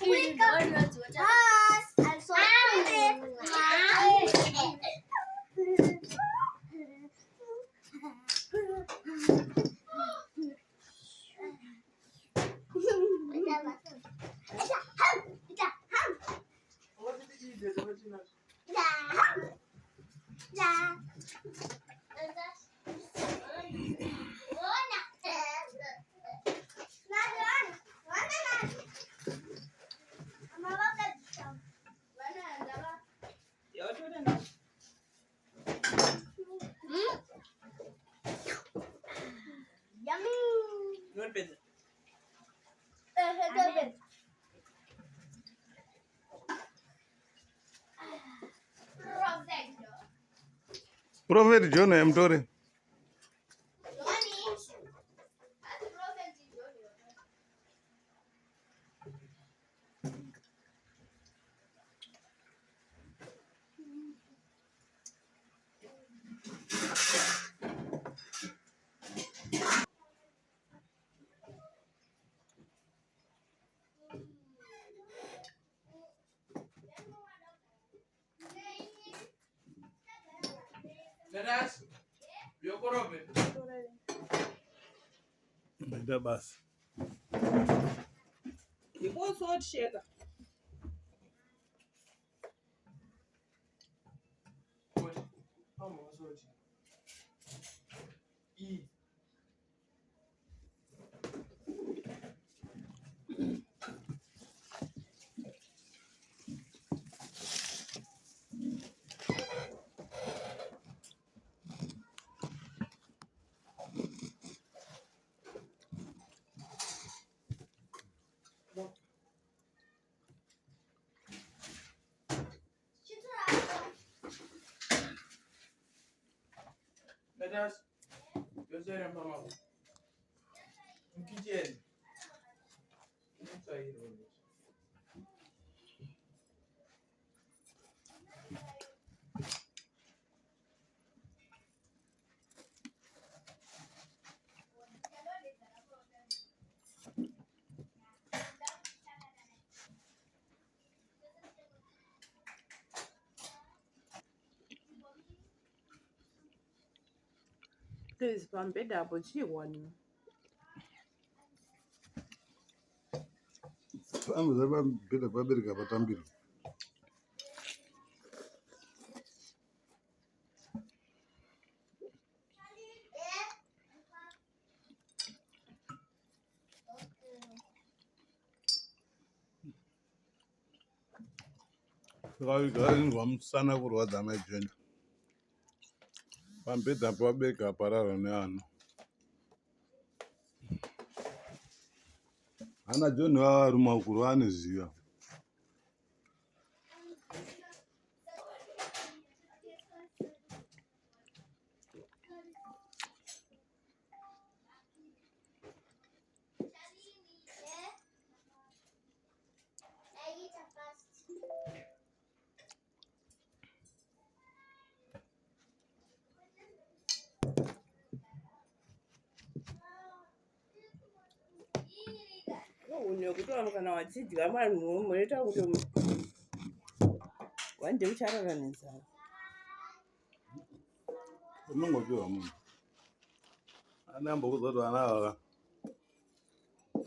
We go. I'm so Prophet John Mtore. Ndio basi. Iko so shega. Please, pampe double G one. Angu zaba bila babiri kapatambiri. Gari ngwamsana kurwadza majoni. Pambeda pabeka pararo neano. Ana John wa rumakuru anoziva. Kutoa kana wadzidzi kamari munoita kuti wande uchararanisa. Unongopiwa munhu. Anambo kuzoti vana ava.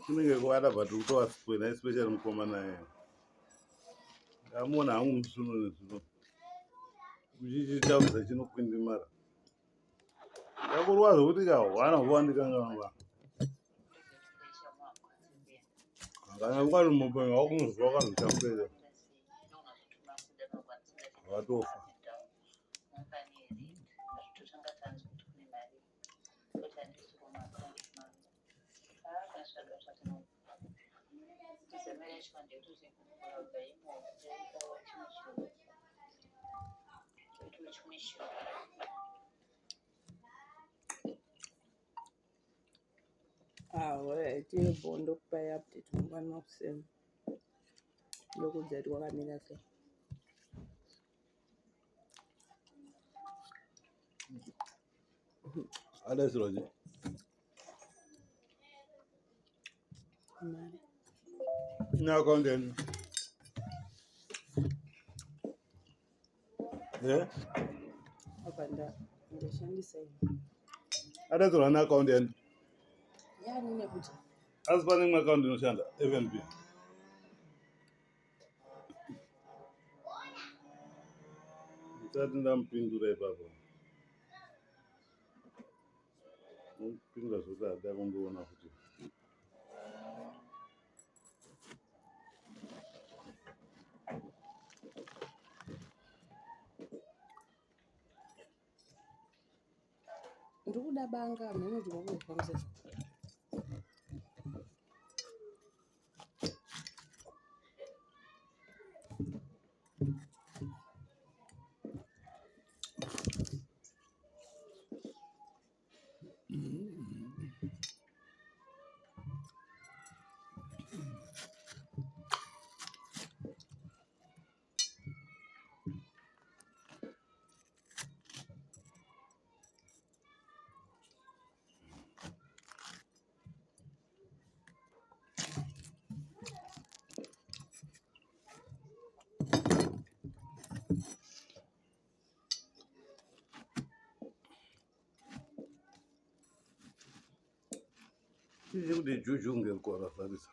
Kunenge kwada batu kutoa sikwena especially mukomana yeye. Ngamona hangu musuno nezvino. Uchichita kuti chinokwindimara. Yakurwaza kuti wana kuwandika ngamba. Kana kwari mupengo wakumuzwa kazvichapera. Watofa. Tine bondo kupai update mangwana kusema. Ndokudzati wakamira sei. Ada siroje. Mali. Na account eh Abanda ndishandisa ada zora na account yani nekuti asipane account inoshanda FNB. Ndisati ndampindura ipapo. Mpindura zvose ada kungoona kuti ndikuda banga mhenoti kwakunokwamisa tizi kuti juju ngekora farisa.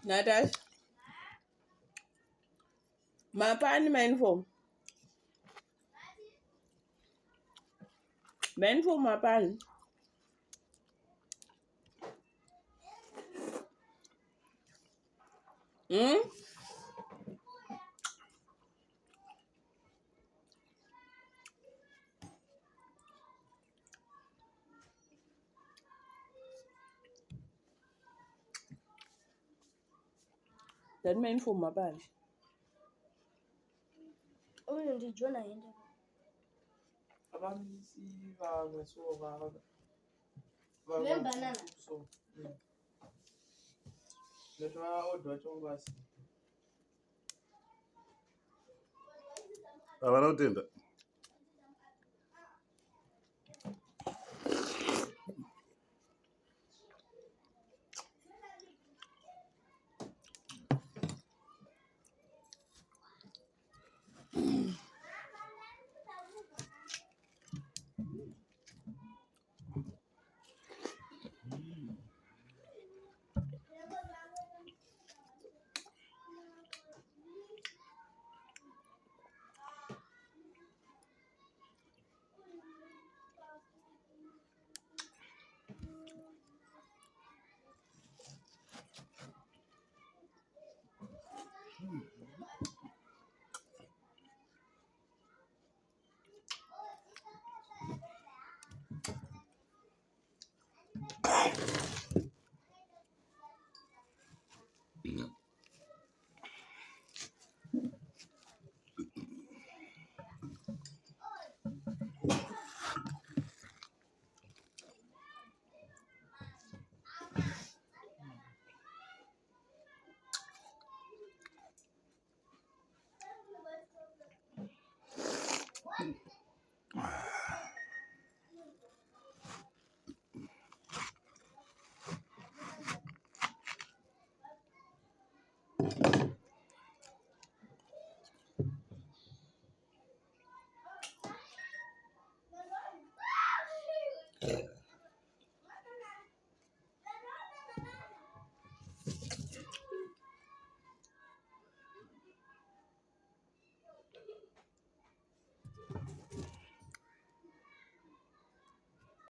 Natasha mapani mauniform mapani that mauniform mapani Uyu ndijona hende. abamisi vamwe so Banana. so letwa odwa chongwasi Havana kutenda.